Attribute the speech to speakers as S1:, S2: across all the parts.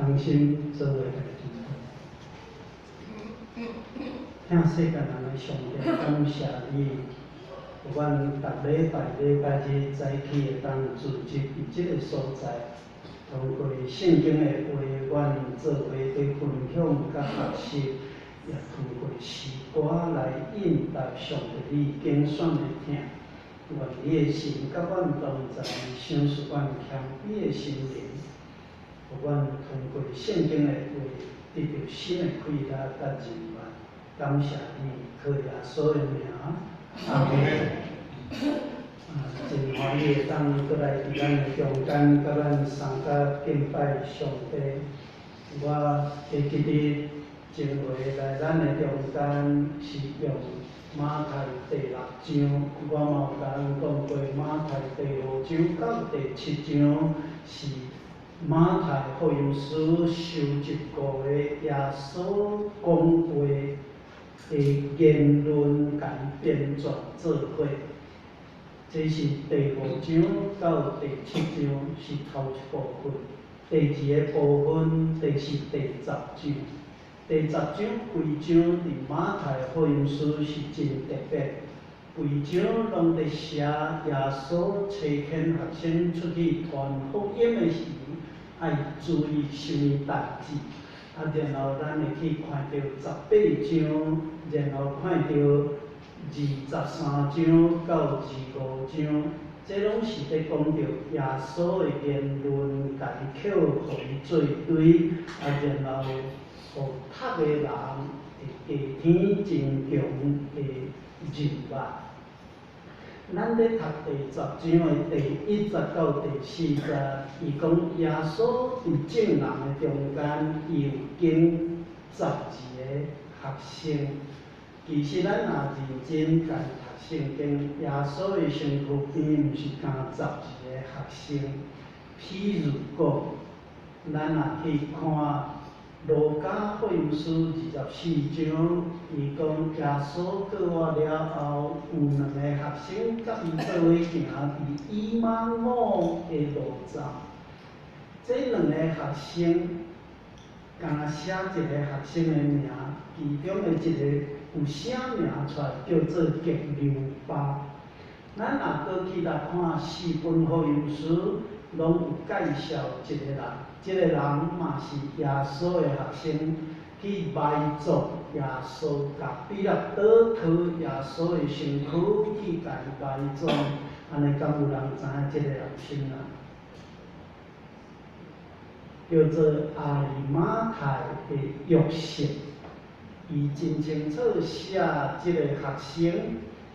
S1: 同心做伙来敬拜。向世间人的上帝感谢你，有阮逐礼拜日早起会当组织伫即个所在，通过圣经的话，阮做伙伫分享甲学习，也通过诗歌来应答上帝你拣选的听。愿你的神甲阮同在，赏赐阮谦卑的心灵，互阮通过圣经的话，得到新的开达甲人缘。感谢你，靠耶稣的名，阿门。真欢喜会当过来伫咱的中间，甲咱相甲敬拜上帝。我会记得前回来咱的中间是用马太第6章，我嘛有甲恁讲过，马太第5章到第7章是马太福音书收集过的耶稣讲话的言论甲编撰做伙。这是第5章到第7章是头一部分，第2个部分就是第10章。第10章规章伫马太福音书是真特别，规章拢伫写耶稣差遣学生出去传福音的时，爱注意什么代志。然后咱会去看到18章，然后看到23章到25章，这拢是咧讲到耶稣的言论，家口互伊做对，然后互读的人会加添增强的人物。咱咧读第10章的第1节到第4节，伊讲耶稣伫众人的中间，伊有经12个学生。其实咱若认真家读圣经，耶稣的身躯边毋是干12个学生。譬如讲，咱若去看路加福音书24章，伊讲耶稣过活了后，有2个学生甲伊做伙行伫以马忤的路上。这2个学生，敢写一个学生的名，其中的一个有写名出来，叫做革流巴。咱若过去来看4本福音书，拢有介绍一个人，这个人嘛是耶稣的学生，去埋葬耶稣，甲彼拉多讨耶稣的身躯去甲伊埋葬。安尼敢有人知影这个人姓啊？叫做阿里马太的约瑟。伊真清楚写即个学生，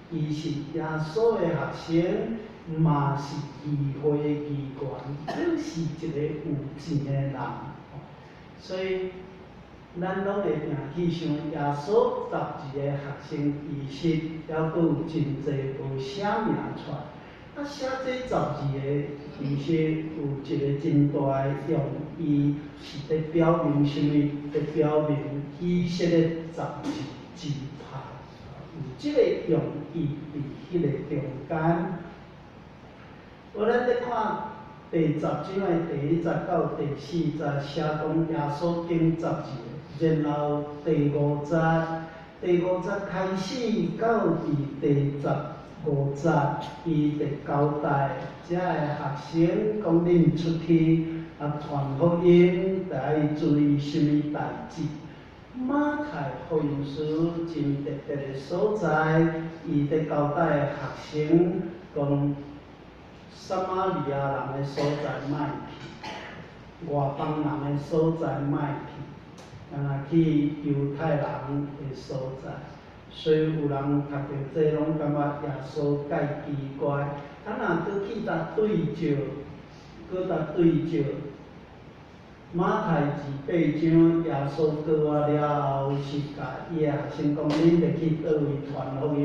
S1: 伊是耶稣的学生，嘛是议会的议员，又是一个有钱的人。所以，咱拢会定去想耶稣12个学生，其实还阁有真侪无写名出来。写这12个，其实有一个真大的用意，是咧表明什么？咧表明以色列12支派，有即个用意伫迄个中间。咱咧看第10章的第1节到第4节，写讲耶稣经12个，然后第5节开始到第15节，伊伫交代遮个学生讲恁出去传福音，着爱注意什么代志。马太福音书真特别的所在，伊伫交代学生讲，撒玛利亚人的所在莫去，外邦人的所在莫去，去犹太人的所在。所以有人读到这拢感觉耶稣介奇怪。若搁去对照马太28章，耶稣过活了后，是甲伊的学生讲：恁着去倒位传福音，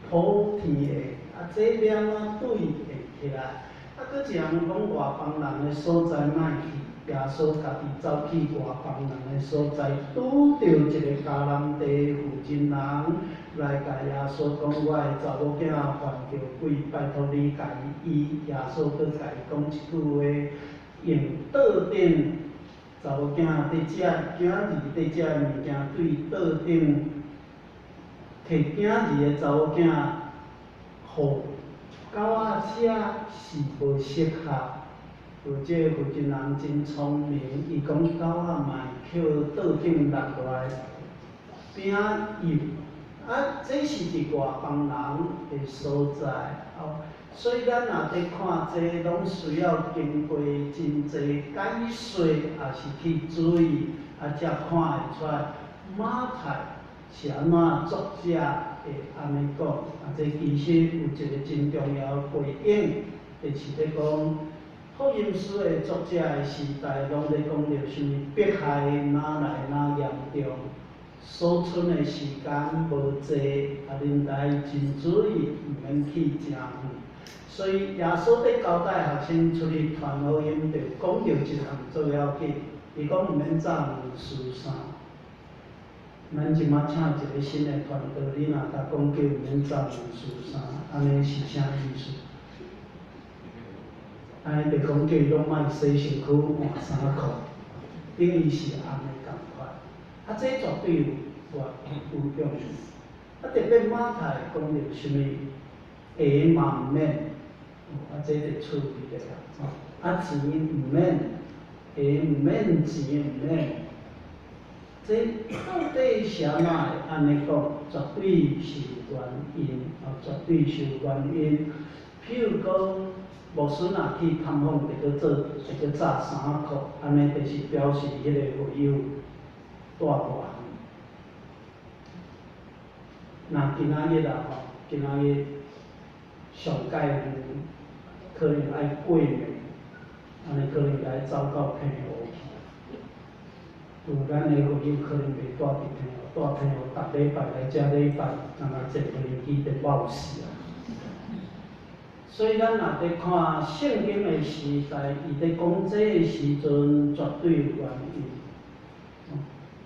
S1: 普天的。这要安怎对会起来？搁一人讲外邦人的所在莫去，耶稣家己走去外邦人的所在，拄着一个迦南地负责人来甲耶稣讲：我的查某囝犯着鬼，拜托你甲伊医。耶稣搁甲伊讲一句话，用倒顶查某囝伫遮，囝儿伫遮物件对桌顶摕囝儿的查某囝，互狗仔食是无适合。有即个附近人真聪明，伊讲狗仔嘛会捡桌顶落来饼用，这是伫外邦人的所在所以咱若伫看这拢需要经过真侪解说，也是去注意，才看会出来马太是安怎作者会安尼讲。这其实有一个真重要的背景，就是咧讲福音书的作者的时代，拢咧讲着什么迫害哪来哪严重。所剩的时间无济，恁家真注意，毋免去诚远。所以耶稣伫交代学生出去传福音，就讲着一项最要紧。伊讲毋免早问事啥。咱即马请一个新的传道，你若甲讲叫毋免早问事啥，安尼是啥意思？安尼就讲叫伊拢莫洗身躯换衫裤，等于是安尼共款。这绝对有用。特别马太讲着什么下嘛毋免，这就趣味啦。钱毋免，下毋免，钱毋免。这到底是安怎会安尼讲？绝对是原因，绝对是有原因。譬如讲，牧师若去探访，会去炸衫裤，安尼就是表示迄个会友带外。那今仔日今仔日上届可能爱过年，安尼可能来走到澎湖去。有咱的会友可能袂住伫澎湖，住澎湖逐礼拜来遮礼拜，若坐飞机就冒死啊！所以咱若伫看圣经的时代，伊伫讲这个时阵，绝对有原因。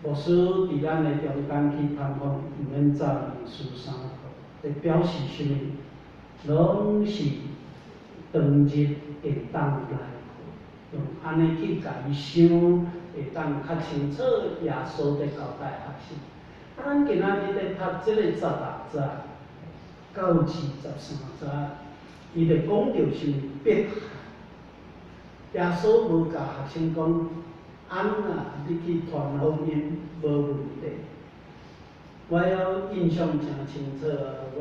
S1: 牧师伫咱的中间去探访，毋免早问事啥，就表示什么？拢是当日会当来，用安尼去甲伊想，会当较清楚耶稣伫交代学生。咱今仔日伫读即个16节到23节，伊就讲着是迫害。耶稣无甲学生讲。你去传福音无问题。我还印象真清楚我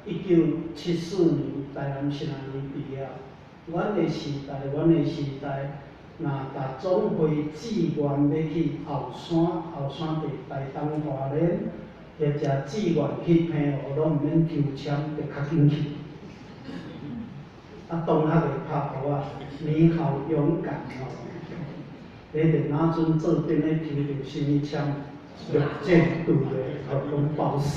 S1: 1974年台南圣安尼毕业，阮的时代，若甲总会志愿要去后山伫台东花莲，或者志愿去澎湖，拢毋免抽签，就较紧去。同学会拍鼓你好勇敢你电脑阵做阵咧抽着什么枪，陆战队的，讲包死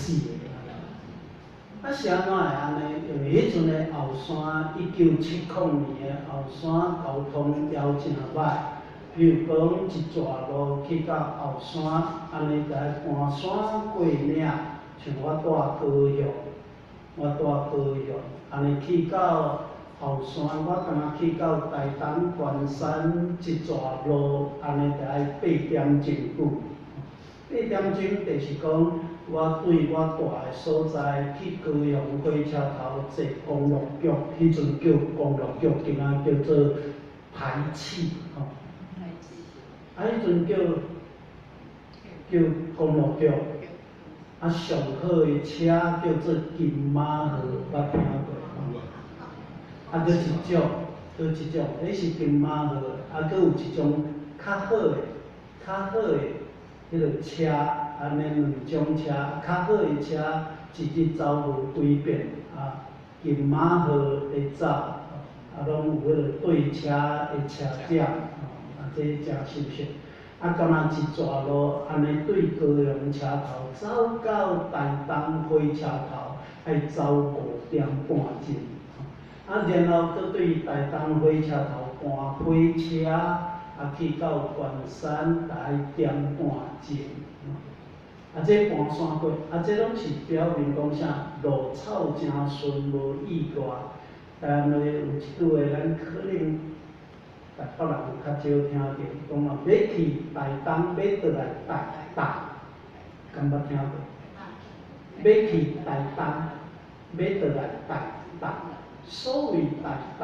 S1: 的。是安怎会安尼？因为迄阵的后山，1970年的后山交通还真歹。比如讲一逝路去到后山，安尼来搬山过岭，像我住高雄，安尼去到。后山，我敢若去到台东关山一逝路，安尼就爱8点钟久。8点钟就是讲，我对我住的所在去高雄火车头坐公路局，迄阵叫公路局，今仔叫做排气迄阵叫公路局。上好的车叫做金马号，捌听过？搁一种，迄是金马号，搁有一种较好的迄个车，安尼两种车，较好的车一日走无几遍金马号会走，拢有迄个对车的车长，这真熟悉。敢若一逝路，安尼对高雄车头走到台东火车头，爱走5点半钟。然后搁对台东火车头搬火车，去到关山，大概1点半钟。这搬山过，这拢是表明讲啥？路草真顺，无意外。但有一拄的，咱可能台北人较少听到，讲啊，要去台东，要倒来台东，敢捌听过？要去台东，要倒来台东。所谓台东，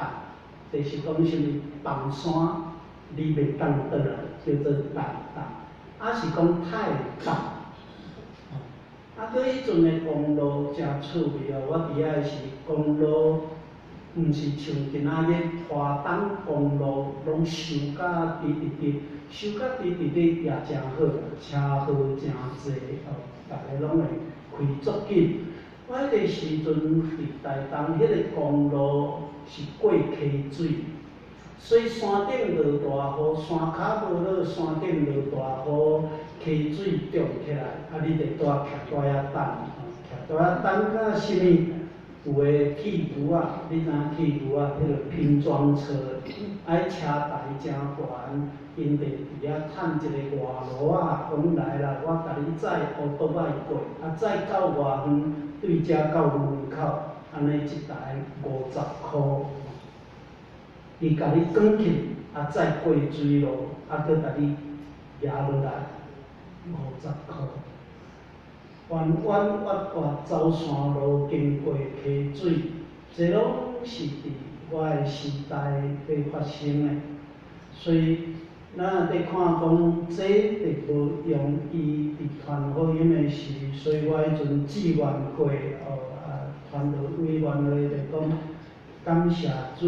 S1: 就是讲什么房山，你袂当倒来，叫做台东。啊是讲太东。啊，搁迄阵的公路真趣味哦！我伫遐是公路，毋是像今仔日花东公路，拢修甲直直直，修甲直直直也真好，车号真济哦，大家拢会开足紧。我迄个时阵伫台东，迄个公路是过溪水，所以山顶落大雨，山骹无落，山顶落大雨，溪水涨起来，啊，你得蹛徛蹛遐等，徛蹛遐等到什么？有诶铁牛啊，你知影铁牛啊？迄个拼装车，爱车台真悬，因得伫遐趁一个外路啊，讲来啦，我甲你载乌倒摆过，啊载到偌远，对遮到门口，安尼一台50箍。伊甲你转去，啊再过水路，啊搁甲你压落来50箍。弯弯弯弯走山路，经过溪水，这拢是伫我的时代伫发生的。所以，咱伫看讲，这伫无用伊伫传福音的时，所以我迄阵志愿过传道委员会就讲感谢主。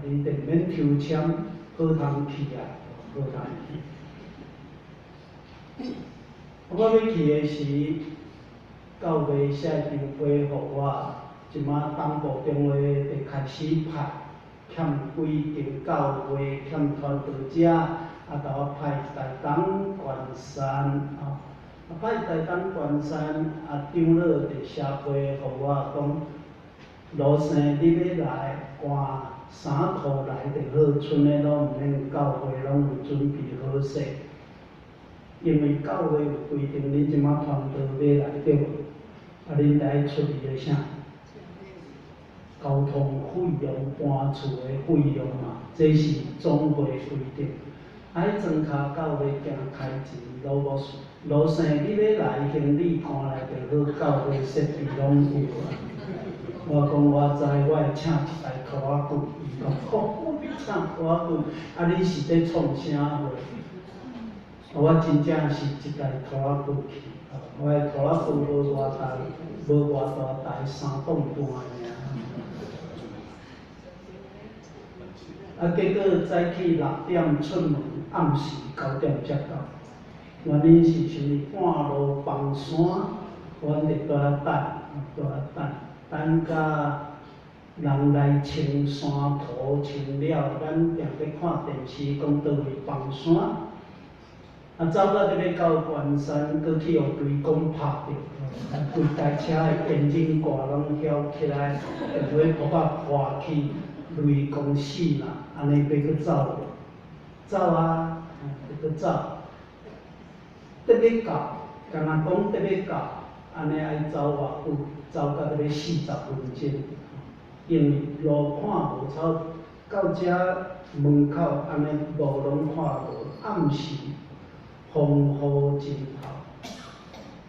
S1: 你得免抽签，好通去啊，好通去。我要去的时，教会写张批互我，即马东部中华就开始派，欠几间教会，欠传道者，啊，甲我派台东关山派台东关山，长老就写批互我讲，罗生你要来关。3箍来就好，剩的拢毋免教会拢有准备好势，因为教会有规定，恁即马传道要来对，恁得爱出伊个啥？交通费用、搬厝的费用嘛，这是总会规定。爱庄脚教会行开钱，老无事。罗生你要来行李搬来就好，教会设备拢有啊。我讲我知，我会请一台拖仔棍。伊讲哦，你请拖仔棍，啊你是咧创啥货？我真正是一台拖仔棍去，我的拖仔棍无偌大，无偌大台，3栋半尔。啊，结果早起6点出门，暗时9点才到。原因是啥物？半路崩山，阮得在遐等甲人来清山涂清了，咱定咧看电视讲倒位崩山，啊走到要到关山，搁去互追讲拍着，规台车的引擎挂拢翘起来，电话簿啊破去，雷公死啦，安尼要搁走无？走啊，要搁走，得要到，敢若讲得要到，安尼爱走偌久？走到要40分钟，因为路看无草，到遮门口安尼路拢看无，暗时风雨真透。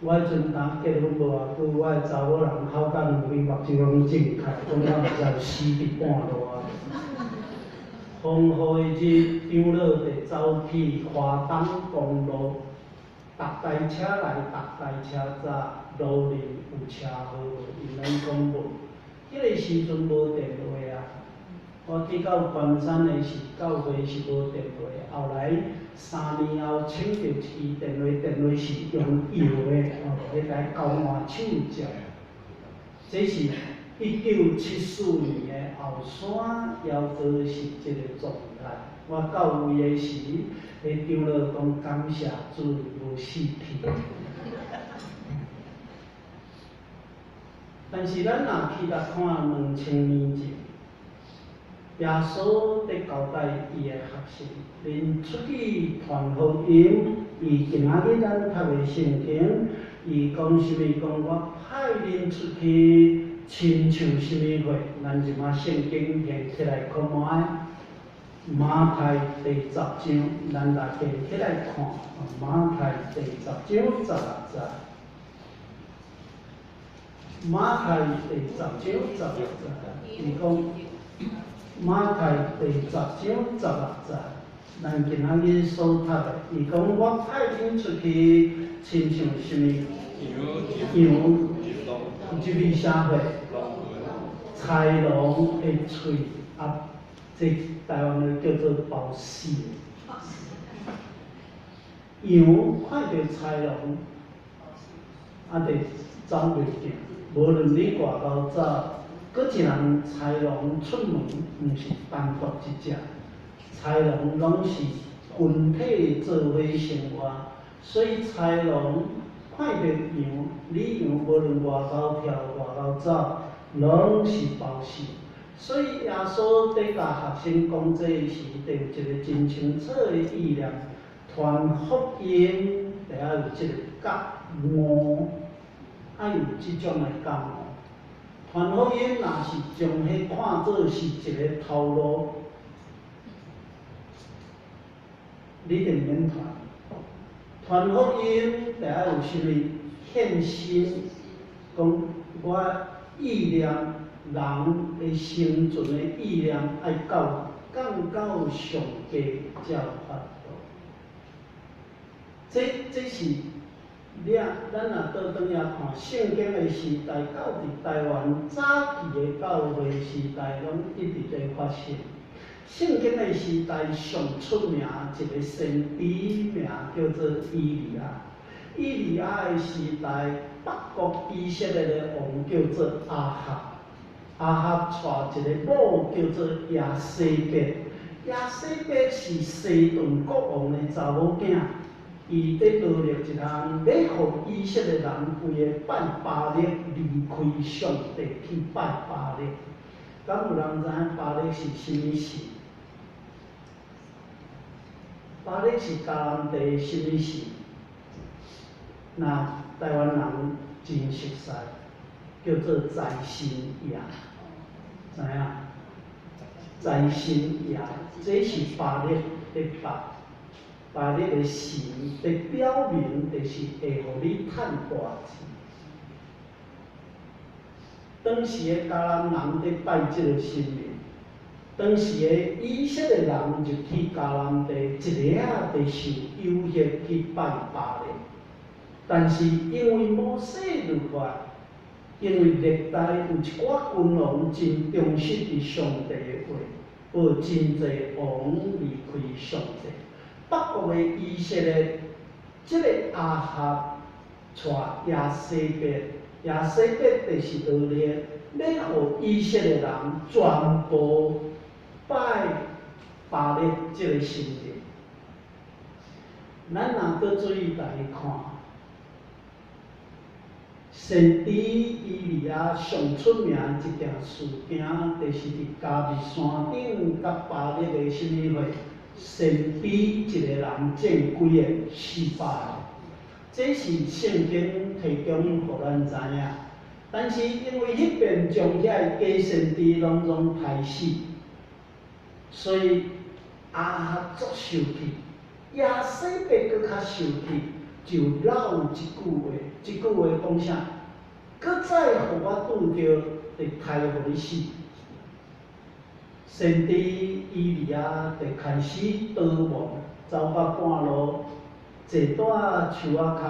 S1: 我迄阵刚结婚无偌久，我的查某人口角两边目睭拢睁开，讲我毋知死伫半路啊。风雨的日，长老就走去花东公路，逐台车来，逐台车走。路面有车号无？因拢讲无。迄个时阵无电话啊！我去到关山的时，教会是无电话。后来3年后请着伊电话，电话是用摇的，迄台交换手接。这是1974年的后山夭折是这个状态。我到位的时，迄长老讲感谢主无死去。但是咱若去甲看2000年前，耶稣伫交代伊的学生，恁出去传福音，伊今仔日咱读的圣经，伊讲啥物？讲我派恁出去亲像啥物货？咱即马圣经现起来看卖。马太第10章，咱大家起来看。马太第10章16节。马太第10章16节，伊讲马太第10章16节，咱今仔日所读的，伊讲我派恁出去，亲像什么羊入去社会，豺狼的喙啊，这台湾的叫做包死。羊看到豺狼，啊，得走袂行。无论你外口走，搁一人豺狼出门，毋是单独一只，豺狼拢是群体做伙生活，所以豺狼看到羊，你羊无论外口跳、外口走，拢是包死。所以耶稣在甲学生讲这时，就有一个真清楚的意念：传福音，得要有这个觉悟。爱有即种的觉悟，传福音若是将迄看作是一个头路，你就免传。传福音得要有啥物献心，讲我意念人的生存的意念爱到降到上低才有法度。这是。咱若倒转来看圣经的时代，到伫台湾早期的教会时代，拢一直在发生。圣经的时代上出名一个先知名叫做以利亚。以利亚的时代，北国以色列的王叫做亚哈。亚哈娶一个某叫做耶洗别。耶洗别是西顿国王的查某囝。伊在道立一人，要互以色列人规个拜巴力，离开上帝去拜巴力。敢有人知影巴力是甚物神？巴力是迦南地甚物神？那台湾人真熟悉，叫做财神爷，知影？财神爷，这是巴力的拜。巴力的神，在表明就是会互你趁大钱。当时的迦南人在拜这个神明，当时的以色列人就去迦南地一个在受诱惑去拜巴力。但是因为摩西律法，因为历代有一寡君王真忠实伫上帝的话，有真侪王离开上帝。北国的以色列，这个亚哈娶耶洗别，耶洗别就是道理，要互以色列人全部拜巴力这个神明。咱若搁注意来看，先知以利亚上出名一件事件，就是伫加密山顶甲巴力的什么会？先比一个人种几个失败，这是圣经提供互咱知影。但是因为迄边将遐假先知拢害死，所以亚哈足受气，耶洗别搁较受气，就闹一句话，这句话讲啥？搁再互我拄着，会害互你死。先知以利亚就开始逃亡，走到半路，坐在树仔骹，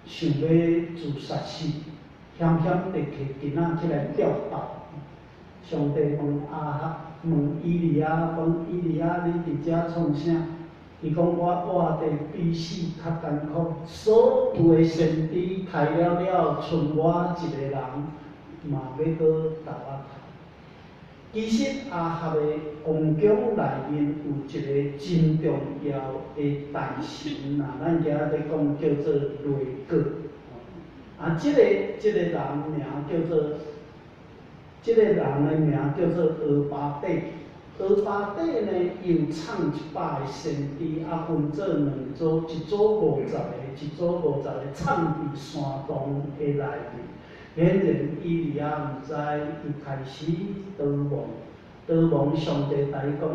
S1: 想要自杀死，险险地摕棍仔起来吊斗。上帝问以利亚，讲以利亚，你伫遮创啥？伊讲我活地比死较艰苦，所有的先知杀了，剩我一个人，嘛要搁投啊。其实亚哈的王宫内面有一个真重要的大神呐，咱今仔在讲叫做雷哥。这个人名叫做，这个人的名叫做俄巴底。俄巴底呢，又唱一百个先知，分做两组，一组50个，一组50个，唱伫山洞的内面。显然，以利亚毋知，伊开始逃亡，祷望上帝甲伊讲，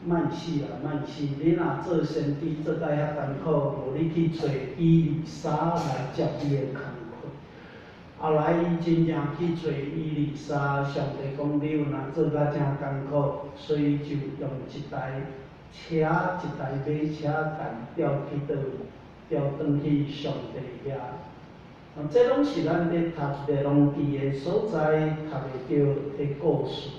S1: 莫死啦，莫死！你若做先知做甲遐艰苦，无你去找以利沙来接你的工课。后来伊真正去找以利沙，上帝讲你有若做甲真艰苦，所以就用一台车、一台马车，甲伊调去倒，调转去上帝遐。这拢是咱咧读《列王记》的所在，读会到的故事。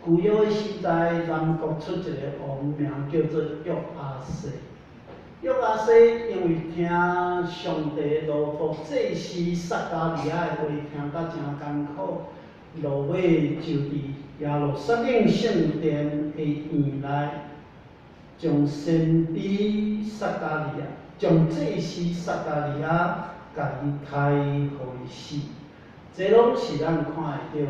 S1: 旧约的时代，南国出一个王，名叫做约阿西。约阿西因为听上帝罗卜祭司撒加利亚的话，听甲真艰苦，落尾就伫耶路撒冷圣殿的院内，将先知撒加利亚，将祭司撒加利亚，甲伊杀害死。这拢是咱看会到。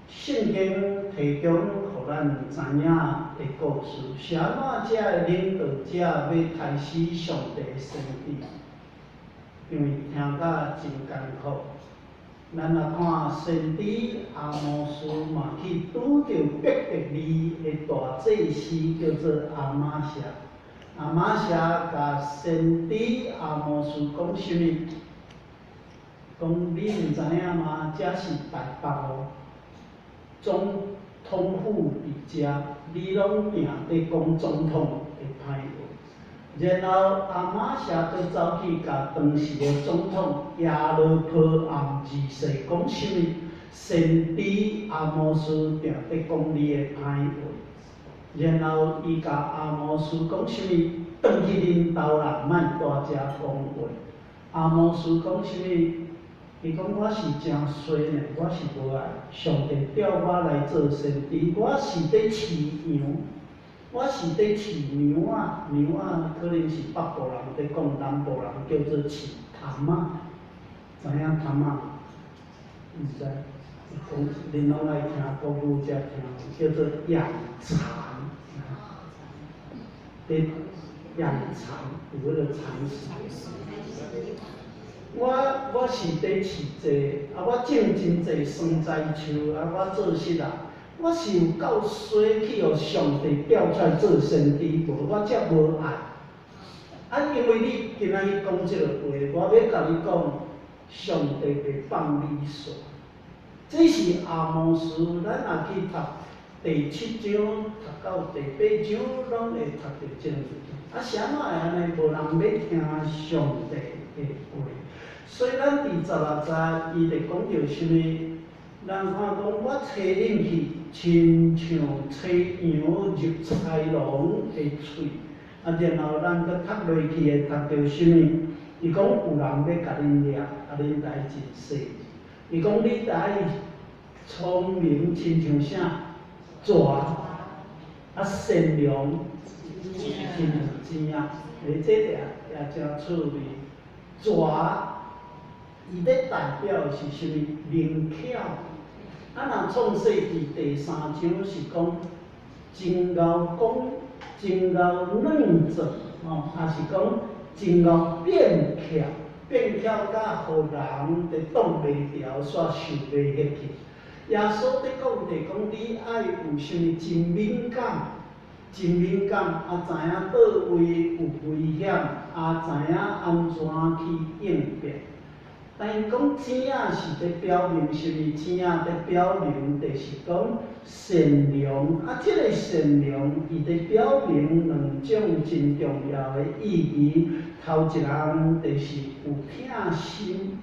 S1: 圣经提供互咱知影的故事，是安怎遮的领导者要杀死上帝的先知？因为听甲真艰苦。咱来看先知阿摩斯嘛，去拄着伯特利的大祭司叫做阿玛谢。阿玛谢甲先知阿摩斯讲啥物？讲你毋知影吗？这是台北哦。总统府伫遮，你拢定伫讲总统的歹话。然后阿玛谢佫走去甲当时的总统亚罗坡暗二世讲啥物？先知阿摩斯定伫讲你的歹话。然后伊甲阿摩斯讲啥物？转去恁兜啦，莫在遮讲话。阿摩斯讲啥物？伊讲我是真衰呢，我是无爱。上帝调我来做先知，我是伫饲羊，我是伫饲牛仔，牛仔可能是北部人伫讲，南部人叫做饲虫仔，知影虫仔？毋知？讲恁拢爱听国语才听，叫做养蚕。伫养蚕有迄个蚕丝。我是伫饲这，我种真侪酸菜树，我做事啊，我是有够衰去，互上帝调出来做先知，无我则无爱。因为你今仔日讲即个话，我要甲你讲，上帝袂放你煞。这是阿摩斯，咱若去读第7章，读到第8章，拢会读到即个物件。是安怎会安尼？无人要听上帝的话。所以咱第16节，伊就讲到啥物？人看讲，我找恁去，亲像找羊入豺狼的喙。然后咱搁读落去会读到啥物？伊讲有人要甲恁掠，恁来真细。伊讲你来聪明，亲像啥？蛇，善良，亲像钱啊！这也真趣味。蛇。伊咧代表是啥物？灵巧。若创世纪第3章是讲真敖讲真敖软做，也是讲真敖变巧，变巧甲互人伫挡袂牢，煞受袂入去。耶稣伫讲就讲你爱有啥物真敏感，真敏感，知影倒位有危险，知影安怎去应变。但伊讲钱仔是伫表明啥物？钱仔伫表明就是讲善良。即个善良，伊伫表明两种真重要的意义。头一项就是有疼心，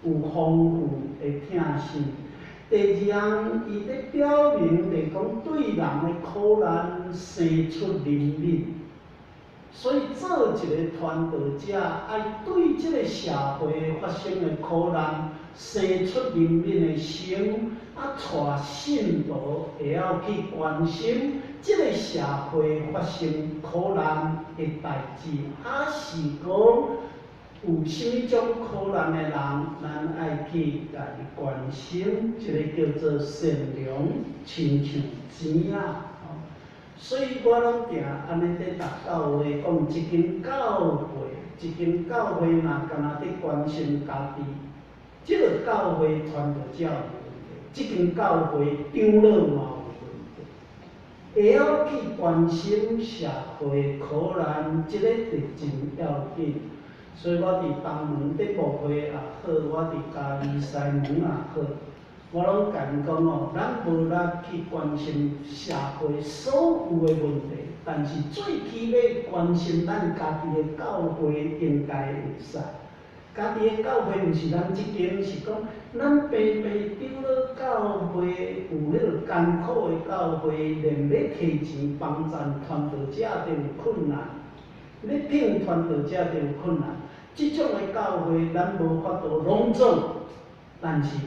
S1: 有丰富的疼心。第二项，伊伫表明就是讲对人的苦难生出怜悯。所以做一个传道者，爱对即个社会发生的苦难生出怜悯的心，带信徒会晓去关心即个社会发生苦难的代志，是讲有啥物种苦难的人，咱爱去甲伊关心，即个叫做善良，亲像钱仔。所以我拢定安尼伫读教会，讲一间教会若干那伫关心家己，即个教会传道者有问题。即间教会长老嘛有问题，会晓去关心社会苦难，即个就真要紧。所以我伫东门伫牧会也好，我伫嘉义西门也好，我拢甲因讲哦，咱无力去关心社会所有的问题，但是最起码关心咱家己的教会应该会使。家己的教会毋是咱即间，是讲咱平平长老教会有迄个艰苦的教会，连要摕钱帮赞传道者都有困难，要聘传道者都有困难。即种的教会，咱无法度拢总，但是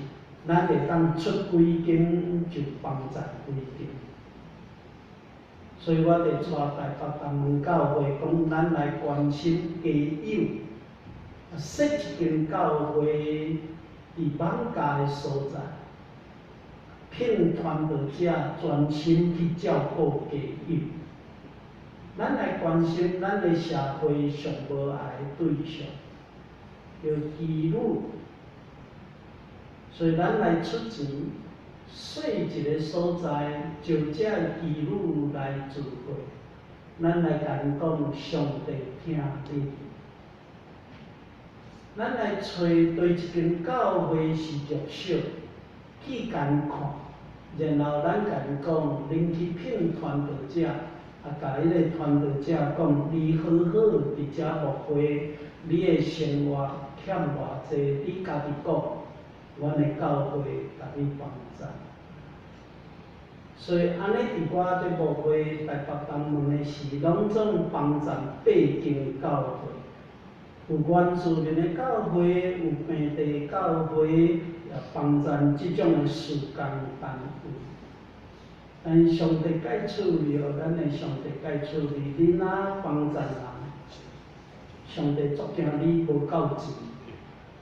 S1: 咱会当出几间就帮赞几间。所以我伫带台北东门教会讲，咱来关心家友。设一间教会伫网家的所在，聘传道者专心去照顾家友。咱来关心咱的社会上无爱的对象，叫妓女，所以咱来出钱，选一个所在，就这妓女来聚会，咱来甲因讲，上帝听你。咱来找对一间教会是弱小，去甲因看，然后咱甲因讲，恁去聘传道者，甲迄个传道者讲，你好好伫遮牧会，你的生活欠偌济，你家己讲，阮的教会甲你帮赞。所以安尼伫我伫牧会台北东门的时，拢总帮赞8间教会。有原住民的教会，有本地教会，也帮赞即种的事工单位。但上帝该处理，咱的上帝该处理。你若帮赞人，上帝足惊你无够钱，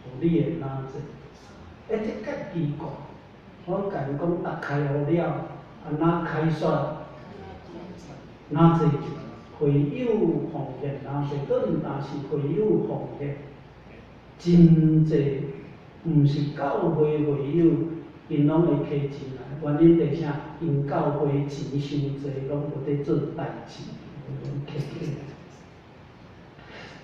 S1: 互你的哪济？这介奇怪。我甲因讲，逐开互了，哪开煞？哪济钱？会友奉献，若是搁毋但是会友奉献，真济，毋是教会会友，因拢会摕钱来。原因伫啥？因教会钱伤济，拢无伫做代志，拢摕起来。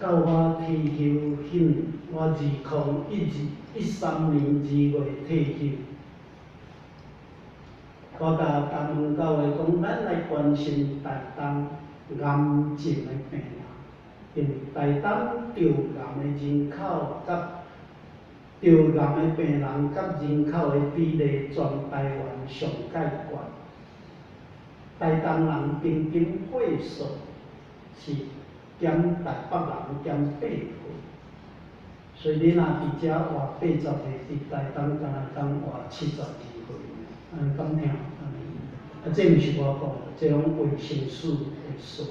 S1: 到我退休迄年，我2013年2月退休，我甲东门教会讲，咱来关心台东癌症的病人，因为台东得癌的人口甲得癌的病人甲人口的比例，全台湾上界悬。台东人平均岁数是减台北人减8岁，所以你若伫遮活80岁，伫台东敢若当活72岁，敢听？这毋是我讲的，这拢卫生署的数。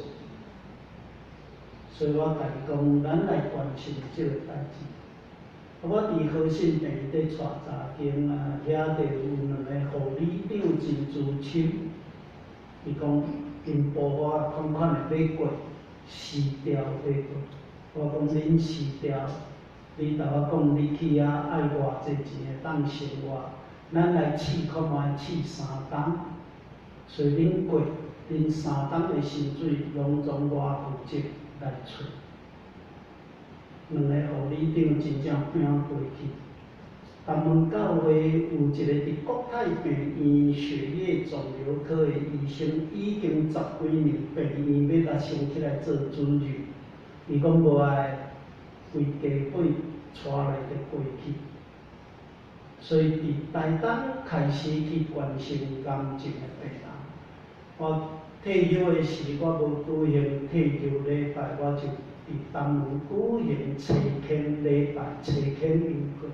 S1: 所以我甲伊讲，咱来关心即个代志。我伫好信病伫带查经遐就有2个护理长真资深，伊讲因部我款款的买过4条买过。我讲恁4条，你甲我讲你去遐爱偌济钱会当生活，咱来试看卖试3档。所以恁过，恁3档的薪水拢总我负责来出。2个护理长真正拼过去。东门教会有一个伫国泰病院血液肿瘤科的医生，已经10几年病院要甲升起来做主任，伊讲无爱规家伙带来就过去。所以伫台东开始去关心癌症的病人。我退休的时，我无举行退休礼拜，我就伫东门举行初恳礼拜、初恳优会。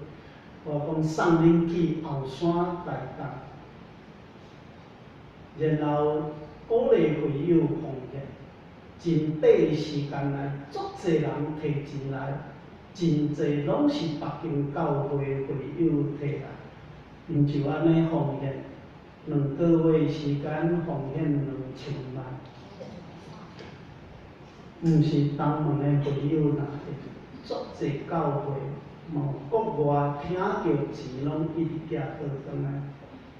S1: 我讲送恁去后山台东，然后鼓励会友奉献。真短的时间内，足侪人摕钱来，真侪拢是别间教会会友摕来，因就安尼奉献。2个月时间奉献2000万，毋是东门的会友拿的，足侪教会，国外听到钱拢一直寄倒转来。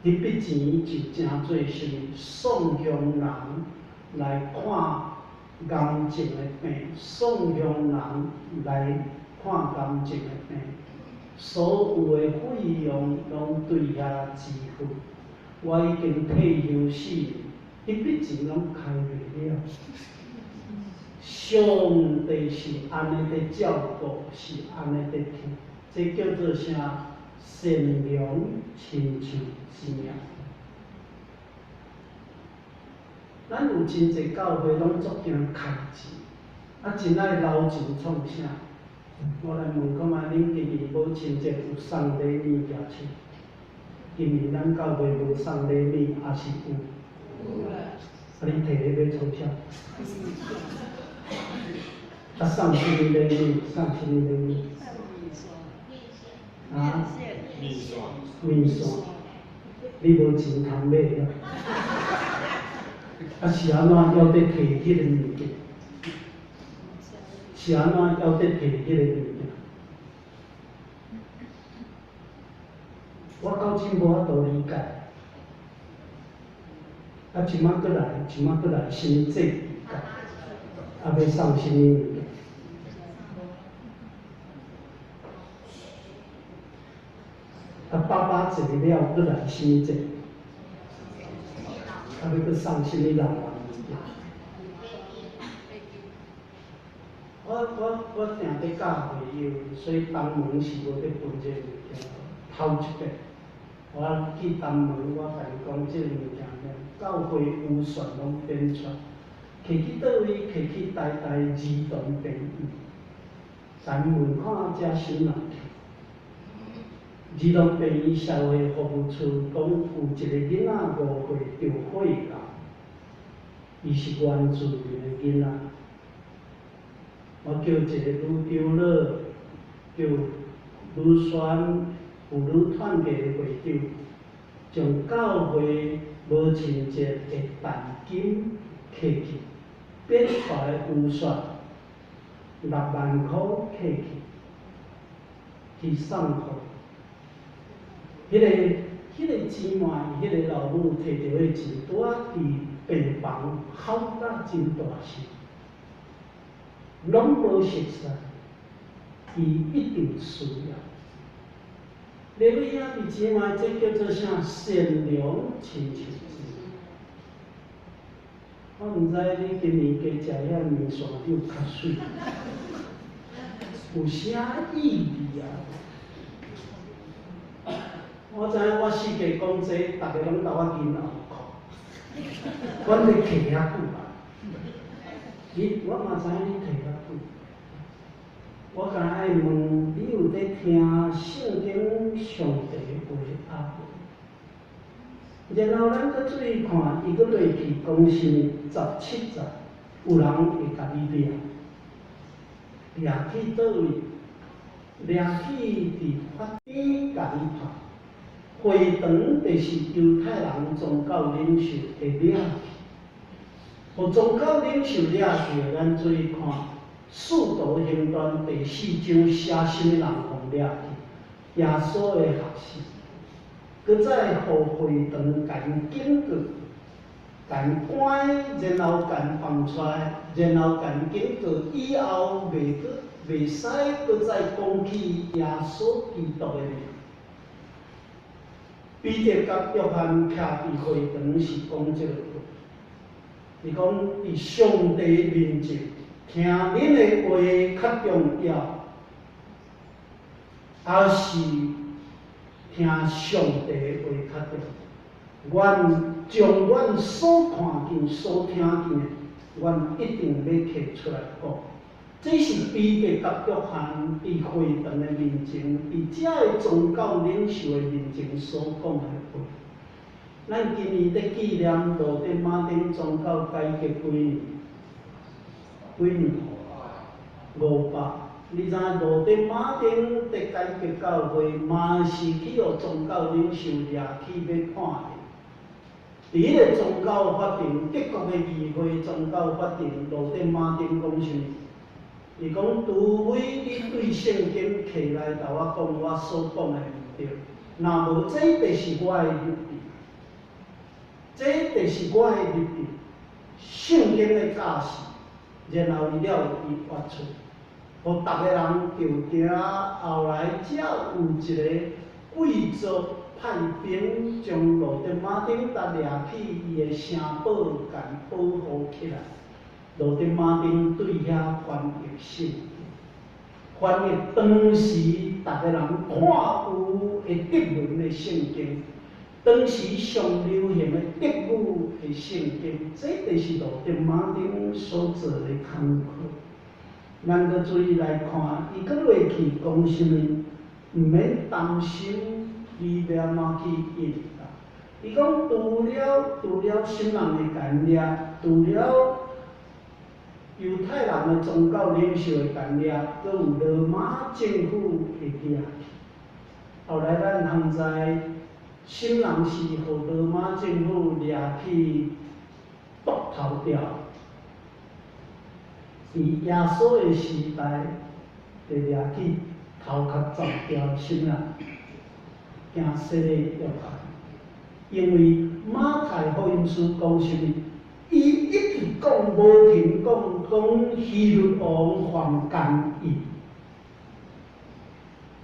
S1: 迄笔钱就真做是送乡人来看癌症的病，送乡人来看癌症的病，所有的费用拢对遐支付。我已经退休4年，迄笔钱拢开袂了。上帝是安尼在照顾，是安尼在听，这叫做啥？善良亲像之命。咱有真济教会拢足惊开钱，真爱留钱创啥？我来问看卖，恁今年无亲戚有送礼物举手？今年咱教会无送礼物，还是有？有啦。你摕咧要创啥？送什么礼物？送什么礼物？啊？面线。面线。你无钱通买了。是安怎还得摕迄个物件？是安怎还得摕迄个物件？我到今无法度理解。即摆过来，即摆过来，新制度改，要送什么物件？爸爸坐了，过来什么制？要去送什么人物件？我定伫教会有，所以东门是无咧分这物件。头一个，我去东门，我甲伊讲这物件教会有选拢编出，摕去倒位？摕去台儿童病院。咱问看遮新人去。儿童病院社会服务处讲有一个囡仔5岁着血癌，伊是原住民的囡仔。我叫一个女长老，叫女宣妇女团体的会长，将教会无亲戚的蛋金摕去，编出来的预算6万块摕去送互。迄个姊妹，迄个老母摕到的钱，拄仔伫病房哭甲真大声，拢无熟悉，伊一定需要。你位兄弟姊妹，这叫做啥？善良亲像之命。我毋知你今年加食遐面线有较水，有啥意义啊？我知影我世界讲这，逐个拢斗我囡仔哭，阮咧摕遐久啊。我嘛知影你摕遐久。我敢爱问你有咧听圣经上帝的话啊？然后咱搁注意看，伊搁落去讲是17节，有人会甲你掠，掠去倒位？掠去伫法院甲你拍。会堂就是犹太人宗教领袖会掠去，互宗教领袖掠去，咱注意看《使徒行传》第4章写什么人互掠去？耶稣的学生，搁再互会堂甲因警告，甲因关，然后甲因放出来，然后甲因警告，以后袂使搁再讲起耶稣基督的名。彼得甲约翰徛伫会堂是讲这个话，伊讲伫上帝面前听恁的话较重要，还是听上帝的话较重要？阮将阮所看见、所听见的，阮一定要摕出来讲。这是彼得甲约翰伫会堂的面前，伫遮的宗教领袖的面前所讲的话。咱今年在纪念罗德马丁宗教改革几年？500。你知影罗德马丁在改革教会，嘛是去互宗教领袖掠去要判的。伫迄个宗教法庭，德国的议会宗教法庭，罗德马丁讲啥？伊讲，除非你对圣经摕来甲我讲，我所讲的毋对，若无这就是我的入地。这就是我的立场，圣经的教示，然后伊了伊发出，互逐个人就行后来，才有一个贵族派兵将路德马丁达抓起，伊的城堡甲保护起来。路德马丁对遐翻译圣经，翻译当时逐个人看有会德文的圣经。当时上流行的德语的圣经，这就是路德马丁所做的功课。咱搁注意来看，伊搁落去讲什么？毋免担心，里边嘛去印啦。伊讲除了新人的干涉，除了犹太人的宗教领袖的干涉，搁有罗马政府的掠去。后来咱通知。新人是互罗马政府掠去剁头掉，伫耶稣的时代，就掠去头壳斩掉新人，惊洗礼要害。因为马太福音书讲什么？伊一直讲无停讲希律王犯奸淫。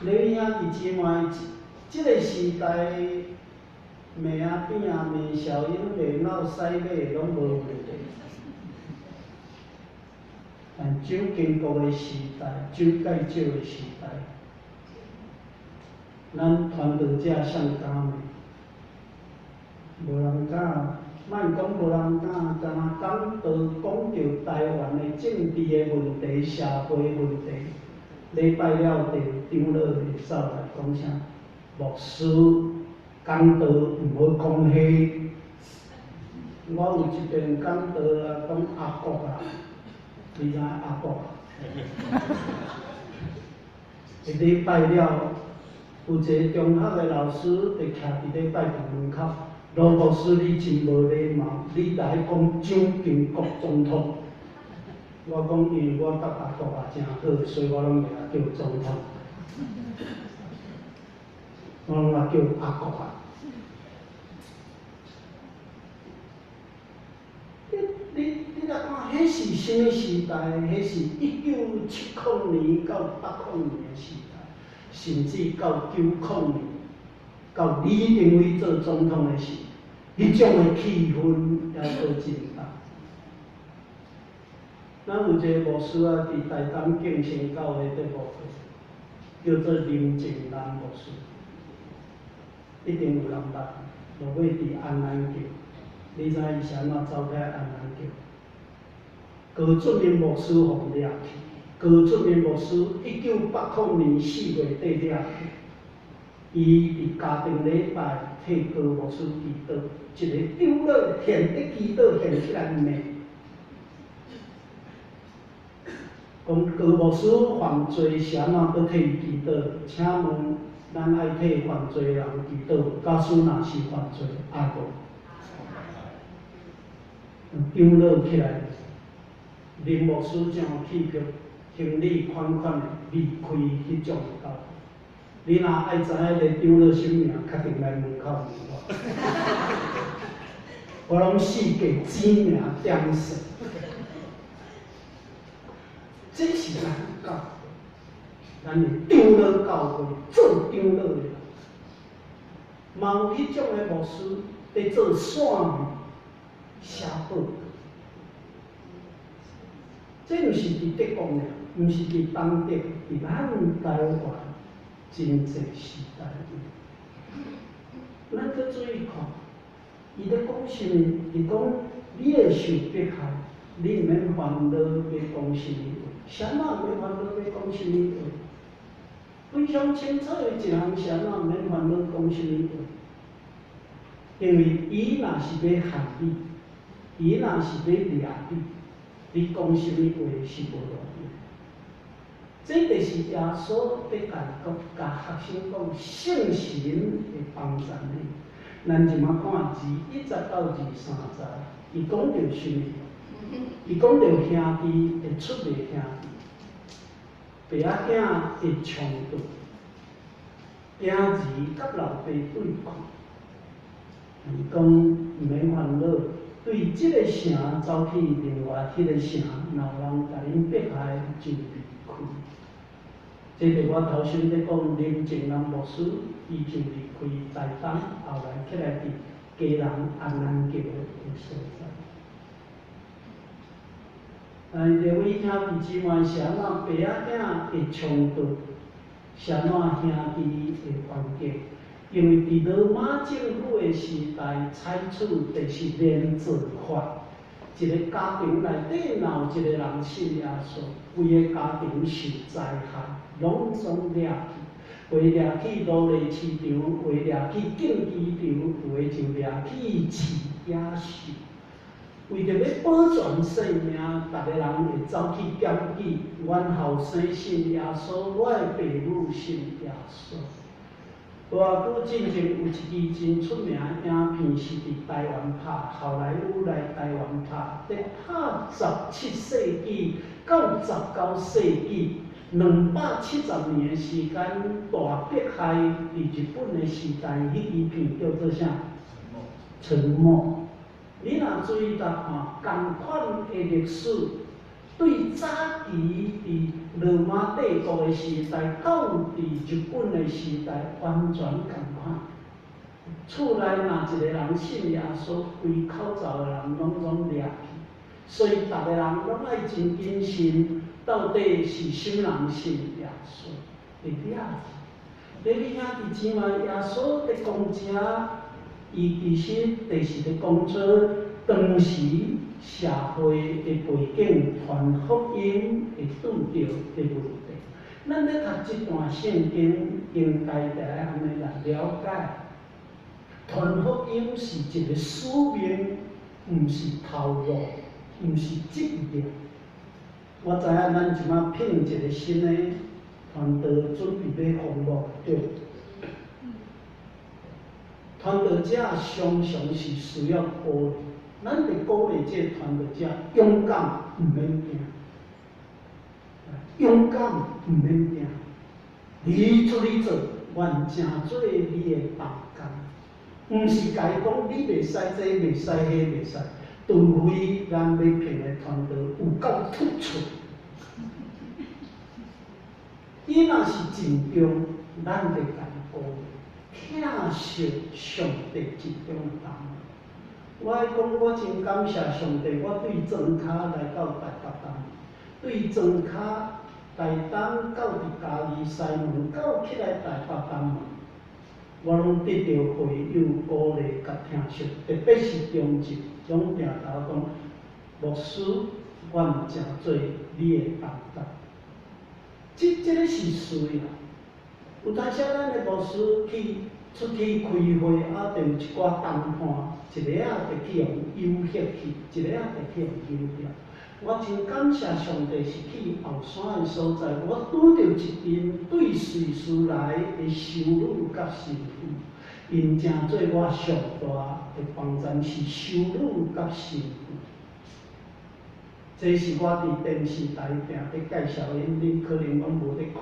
S1: 你兄弟姊妹，即个时代。骂啊扁啊，骂小英，骂闹屎马，拢无问题。但酒经国的时代，酒戒酒的时代，咱传道者上敢骂，无人敢，莫讲无人敢，敢若讲道讲着台湾的政治的问题、社会问题，礼拜了就长老会走来讲啥，牧师。讲道毋好讲迄，我有一遍讲道啊，讲阿国啊，你知阿国啊？一礼拜了，有一个中学的老师就徛伫咧拜堂门口，罗牧师你真无礼貌，你来讲蒋经国总统。我讲因为我甲阿国啊真好，所以我拢袂叫总统。我拢叫阿国啊。你来看，迄是什么时代？迄是1970年到80年的时代，甚至到90年，到李登辉做总统的时，迄种的气氛还搁真重。咱有一个牧师啊，伫台东敬诚教会伫牧会，叫做林静兰牧师，一定有人捌，落尾伫安南桥。你知伊是安怎走开安南桥？高准明牧师互掠去，高准明牧师1980年4月底掠去，伊伫家庭礼拜替高牧师祈祷，一个长老现得祈祷现起来骂，讲高牧师犯罪是安怎搁替伊祈祷？请问咱爱替犯罪人祈祷，假使若是犯罪，爱无？长老起来，林牧师这样气魄、行礼款款的离开迄种教会。你若爱知影个长老什么名，确定来门口问我。我拢四界指名点姓。这是咱教会，咱的长老教会做长老的，嘛有迄种的牧师在做线面。写报，这毋是伫德国尔，毋是伫东德，伫咱台湾真济时代咱搁注意看，伊咧讲什么？伊讲你会受迫害，你毋免烦恼要讲什么话，啥物毋免烦恼要讲什么话？非常清楚的一项啥物毋免烦恼讲什么话？因为伊若是要害你。伊若是要掠你，你讲什么话是无路用。这就是耶稣在甲学生讲圣神的帮助呢。咱即马看2:10到2:30，伊讲到什么？伊讲到兄弟会出卖兄弟，爸仔囝会冲突，囝儿甲老爸对抗。讲毋免烦恼，对即个城走去另外迄个城，若有人甲恁迫害，就离开。这是我头先咧讲林静南牧师，伊就离开台东，后来起来伫家人安南桥的所在。各位兄弟姊妹，是安怎爸仔囝会冲突，是安怎兄弟会关系？因为伫罗马政府的时代，采取就是连坐法。一个家庭内底，若有一个人信耶稣，规个家庭受灾害，拢总掠去，为掠去奴隶市场，为掠去竞技场，为就掠去饲野兽。为着要保全性命，逐个人会走去检举，阮后生信耶稣，我的爸母信耶稣。无偌久之前有一支真出名的影片，是伫台湾拍，后来有来台湾拍，伫拍17世纪到19世纪270年的时间，大迫害伫日本的时代，迄支片叫做啥？沉默。你若注意到看，同款的历史，对早期伫罗马帝国的时代，到伫日本的时代，完全同款。厝内若一个人信耶稣，规口罩的人拢掠去，所以逐个人拢爱真谨慎，到底是什人信耶稣，会掠去。你兄弟姊妹，耶稣伫讲遮，伊其实就是咧讲出当时社会的背景、传福音会拄着的问题。咱咧读这段圣经，应该得安尼来了解，传福音是一个使命，毋是投入，毋是职业。我知影咱即马聘一个新的团队，准备要服务，对。团队者常常是需要鼓励，咱得鼓励这团队者勇敢，毋免惊，勇敢毋免惊，你出去做，愿成做你的同工，毋是甲伊讲你袂使这，袂使迄，袂使，除非咱要聘的团队有够突出。伊若是真中，咱得甲伊鼓励。疼惜上帝这种人，我爱讲，我真感谢上帝，我对庄脚来到台北东，对庄脚台东到伫嘉义西门，到起来台北东门，我拢得到回应、鼓励甲疼惜，特别是中职，拢定头讲，牧师，我毋正做你的同工，这个是需要。有当时咱的牧师出去开会，就有一寡谈判，一个就去用游戏去，一个就去用游戏。我真感谢上帝是去后山的所在，我拄着一阵对瑞士来的修女甲神父，因正做我上大的帮站是修女甲神父。这是我伫电视台定咧介绍恁可能拢无咧看。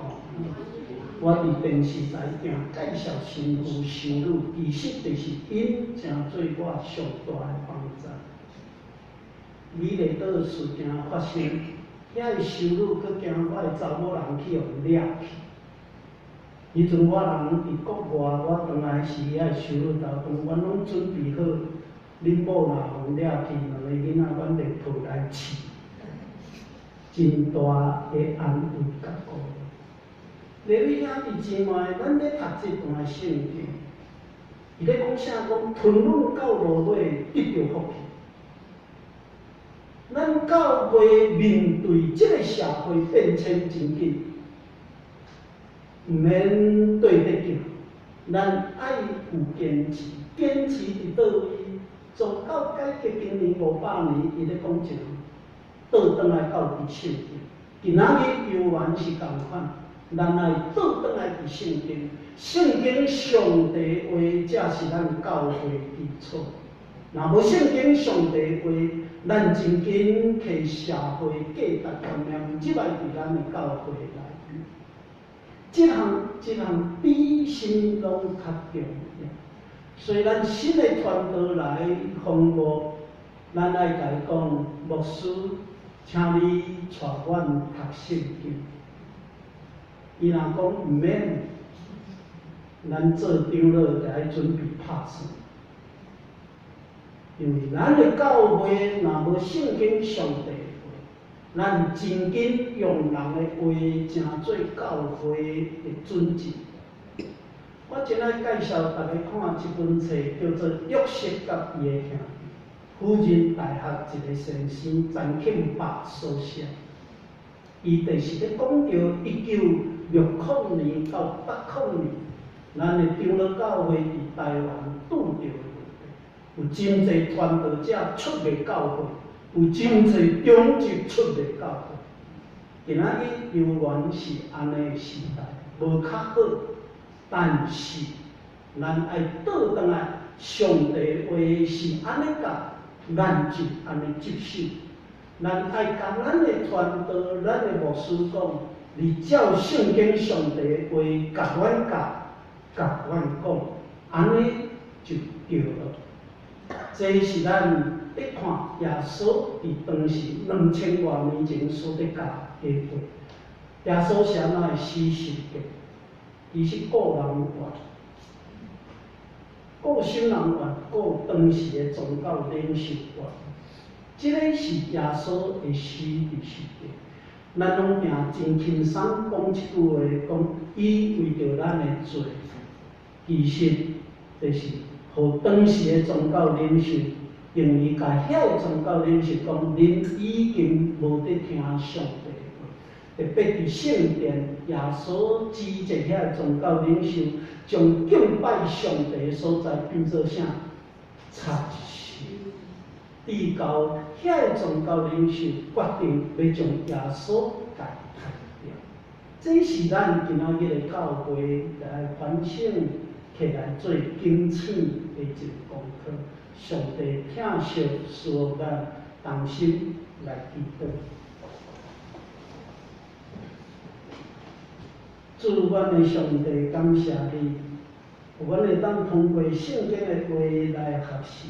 S1: 我伫电视台定介绍神父、修女，其实就是因正做我上大的帮站。美丽岛的事件发生，遐个修女去惊我的查某人去互掠去。迄阵我人伫国外，我当来时遐个修女头讲，阮拢准备好，恁某若互掠去，两个囡仔阮就抱来饲。真大的安慰甲鼓励。各位兄弟姊妹，咱咧读这段圣经，伊咧讲啥？讲吞忍到落尾得着福气。咱到尾面对这个社会变迁真紧，毋免对得紧，咱爱有坚持，坚持伫倒位？从到改革今年500年，伊咧讲一个。倒转来到伫圣经，今仔日犹原是共款，咱爱倒转来伫圣经。圣经上帝话，才是咱教会基础。若无圣经上帝话，咱真紧摕社会价值观念，即摆伫咱的教会内。这项比什么拢较重要。所以咱新的传道来风波，咱爱甲伊讲，牧师，请你带阮读圣经。伊若讲毋免，咱做长老甲伊准备拍算。因为咱的教会若无圣经上帝的话，咱真紧用人的话成做教会的准则。我真爱介绍大家看一本册，叫做《约瑟甲伊的兄弟》，辅仁大学一个先生詹庆伯所写。伊就是咧讲到1960年到80年，咱的长老教会伫台湾拄着的问题，有真侪传道者出卖教会，有真侪中职出卖教会。今仔日犹原是安尼的时代，无较好。但是，咱爱倒转来，上帝话是安尼教，咱就安尼接受。咱爱甲咱的传道、咱的牧师讲，你照圣经上帝的话甲阮教、甲阮讲，安尼就对了。这是咱咧看耶稣伫当时2000多年前所咧教的话。耶稣是安怎会死实的？伊是个人愿，个心人愿，个当时的宗教领袖愿。这个是耶稣的死伫世界。咱拢定真轻松讲一句话，讲伊为着咱的罪，其实就是互当时的宗教领袖，用伊甲遐宗教领袖讲，恁已经无得听上帝。特别伫圣殿，耶稣指责遐宗教领袖，将敬拜上帝的所在变做啥？插一手。至到遐宗教领袖决定要将耶稣解开掉。这是咱今仔日的教会来反省起来最警醒的一个功课。上帝听惜所咱同心来祈祷。主，阮的上帝，感谢你，阮会当通过圣经的话来学习，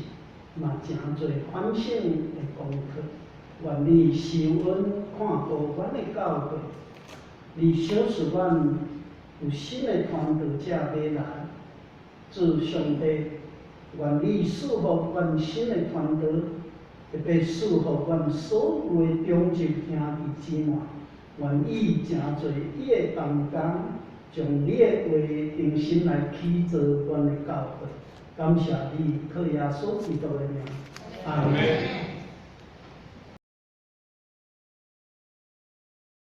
S1: 嘛诚侪反省的功课。愿你受恩看顾阮的教会，你小使阮有新的传道者要来。主上帝，愿你赐福阮新的传道，特别赐福阮所有的中职兄弟姊妹。愿意诚侪伊的同工，将你的话定心来起造阮的教会。感谢你，靠耶稣基督的名，阿门。